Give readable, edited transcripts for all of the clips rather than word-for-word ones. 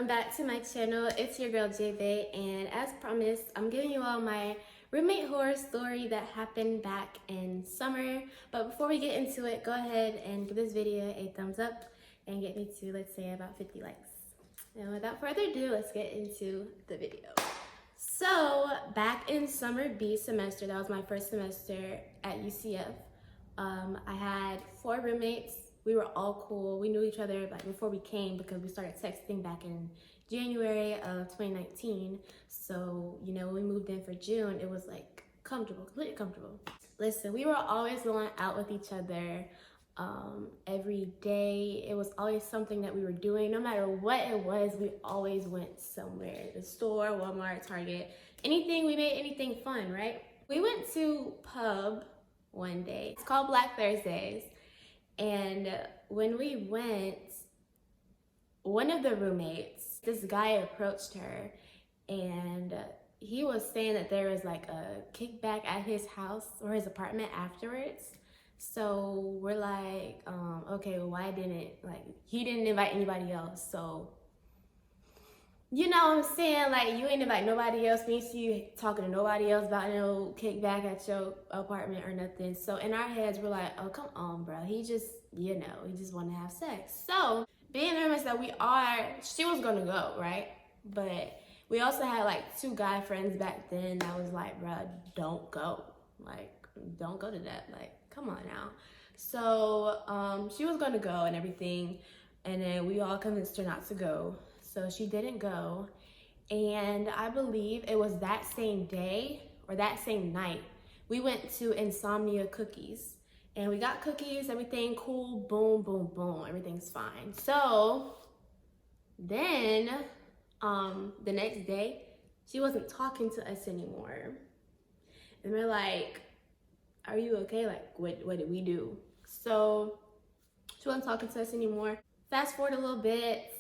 welcome back to my channel. It's your girl J-Bay, and as promised, I'm giving you all my roommate horror story that happened back in summer. But before we get into it, go ahead and give this video a thumbs up and get me to, let's say, about 50 likes. And without further ado, let's get into the video. So back in summer B semester, that was my first semester at UCF. I had 4 roommates. We were all cool. We knew each other like before we came because we started texting back in January of 2019. So, you know, when we moved in for June, it was like comfortable, completely comfortable. Listen, we were always going out with each other every day. It was always something that we were doing. No matter what it was, we always went somewhere. The store, Walmart, Target, anything. We made anything fun, right? We went to pub one day. It's called Black Thursdays. And when we went, one of the roommates, this guy approached her, and he was saying that there was like a kickback at his house or his apartment afterwards. So we're like, okay, well, why didn't, like, he didn't invite anybody else. So, you know what I'm saying? Like, you ain't invite nobody else. We ain't see you talking to nobody else about no kickback at your apartment or nothing. So in our heads, we're like, oh, come on, bro. He just, you know, he just want to have sex. So being the roommates that we are, she was going to go, right? But we also had like 2 guy friends back then that was like, bro, don't go. Like, don't go to that. Like, come on now. So she was going to go and everything. And then we all convinced her not to go. So she didn't go, and I believe it was that same day or that same night, we went to Insomnia Cookies, and we got cookies, everything cool, boom, boom, boom, everything's fine. So then the next day, she wasn't talking to us anymore, and we're like, are you okay? Like, what did we do? So she wasn't talking to us anymore. Fast forward a little bit.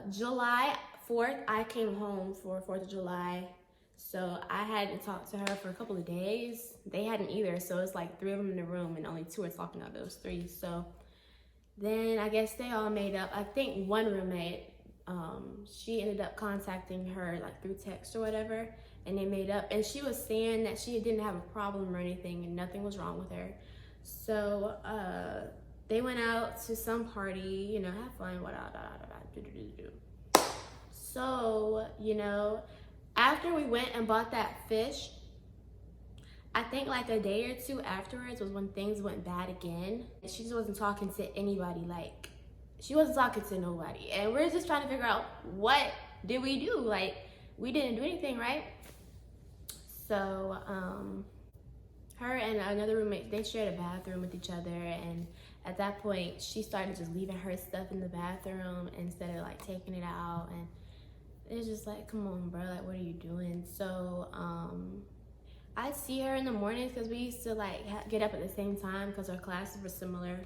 July 4th, I came home for 4th of July. So I hadn't talked to her for a couple of days. They hadn't either. So it's like 3 of them in the room and only 2 are talking out of those 3. So then I guess they all made up. I think one roommate, she ended up contacting her like through text or whatever, and they made up. And she was saying that she didn't have a problem or anything and nothing was wrong with her. So they went out to some party, you know, have fun, So, you know, after we went and bought that fish, I think like a day or 2 afterwards was when things went bad again. She just wasn't talking to anybody. Like, she wasn't talking to nobody. And we're just trying to figure out, what did we do? Like, we didn't do anything, right? So, her and another roommate, they shared a bathroom with each other, and at that point, she started just leaving her stuff in the bathroom instead of like taking it out, and it's just like, come on, bro, like, what are you doing? So I'd see her in the mornings because we used to like get up at the same time because our classes were similar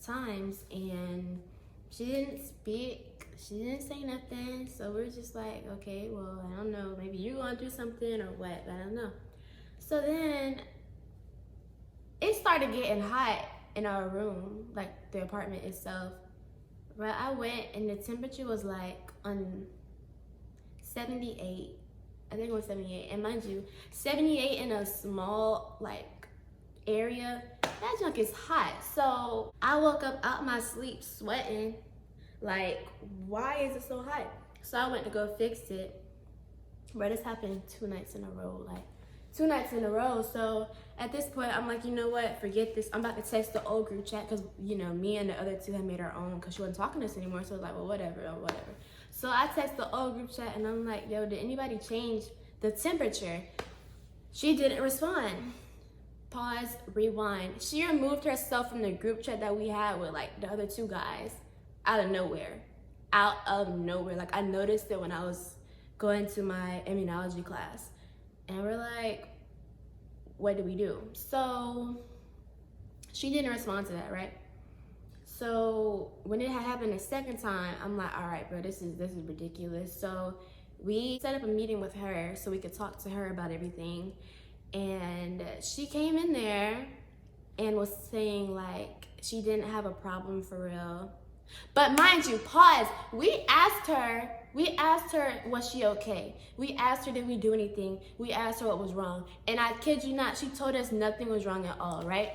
times, and she didn't speak, she didn't say nothing. So we're just like, okay, well, I don't know, maybe you're going through something or what, I don't know. So then it started getting hot in our room, like the apartment itself. But I went and the temperature was like on 78. I think it was 78. And mind you, 78 in a small like area, that junk is hot. So I woke up out my sleep sweating. Like, why is it so hot? So I went to go fix it. But this happened 2 nights in a row. Like, 2 nights in a row. So at this point, I'm like, you know what? Forget this. I'm about to text the old group chat because, you know, me and the other 2 had made our own because she wasn't talking to us anymore. So I was like, well, whatever. So I text the old group chat and I'm like, yo, did anybody change the temperature? She didn't respond. Pause, rewind. She removed herself from the group chat that we had with like the other 2 guys out of nowhere. Out of nowhere. Like, I noticed it when I was going to my immunology class. And we're like, what do we do? So she didn't respond to that, right? So when it had happened a second time, I'm like, all right, bro, this is ridiculous. So we set up a meeting with her so we could talk to her about everything. And she came in there and was saying like she didn't have a problem for real. But mind you, pause, we asked her We asked her, was she okay? We asked her, did we do anything? We asked her what was wrong. And I kid you not, she told us nothing was wrong at all, right?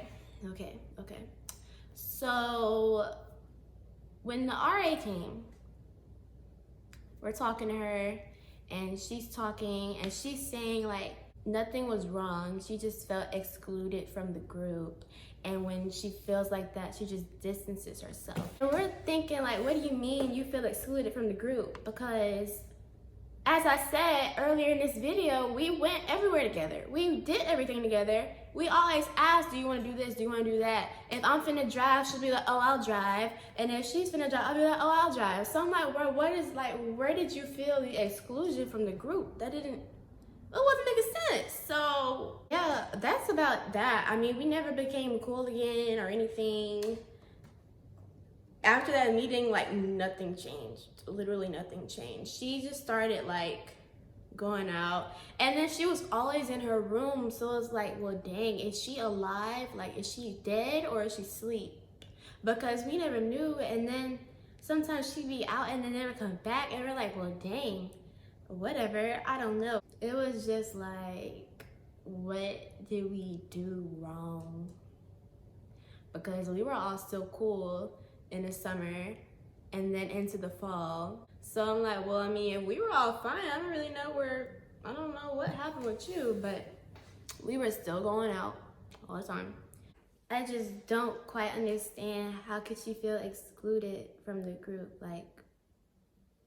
Okay. So when the RA came, we're talking to her and she's talking and she's saying like nothing was wrong. She just felt excluded from the group. And when she feels like that, she just distances herself. And we're thinking like, what do you mean you feel excluded from the group? Because as I said earlier in this video, we went everywhere together. We did everything together. We always ask, do you want to do this? Do you want to do that? If I'm finna drive, she'll be like, oh, I'll drive. And if she's finna drive, I'll be like, oh, I'll drive. So I'm like, where did you feel the exclusion from the group? It wasn't making sense. So yeah, that's about that. I mean, we never became cool again or anything. After that meeting, like nothing changed. Literally nothing changed. She just started like going out, and then she was always in her room. So it's like, well, dang, is she alive? Like, is she dead or is she asleep? Because we never knew. And then sometimes she'd be out and then never come back, and we're like, well, dang, whatever. I don't know. It was just like, what did we do wrong? Because we were all still cool in the summer and then into the fall. So I'm like, well, I mean, if we were all fine, I don't really know I don't know what happened with you, but we were still going out all the time. I just don't quite understand how could she feel excluded from the group, like,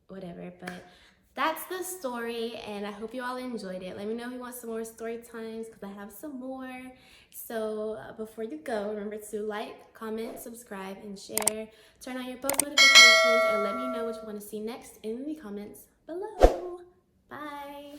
whatever. But that's the story, and I hope you all enjoyed it. Let me know if you want some more story times, because I have some more. So before you go, remember to like, comment, subscribe, and share. Turn on your post notifications, and let me know what you want to see next in the comments below. Bye.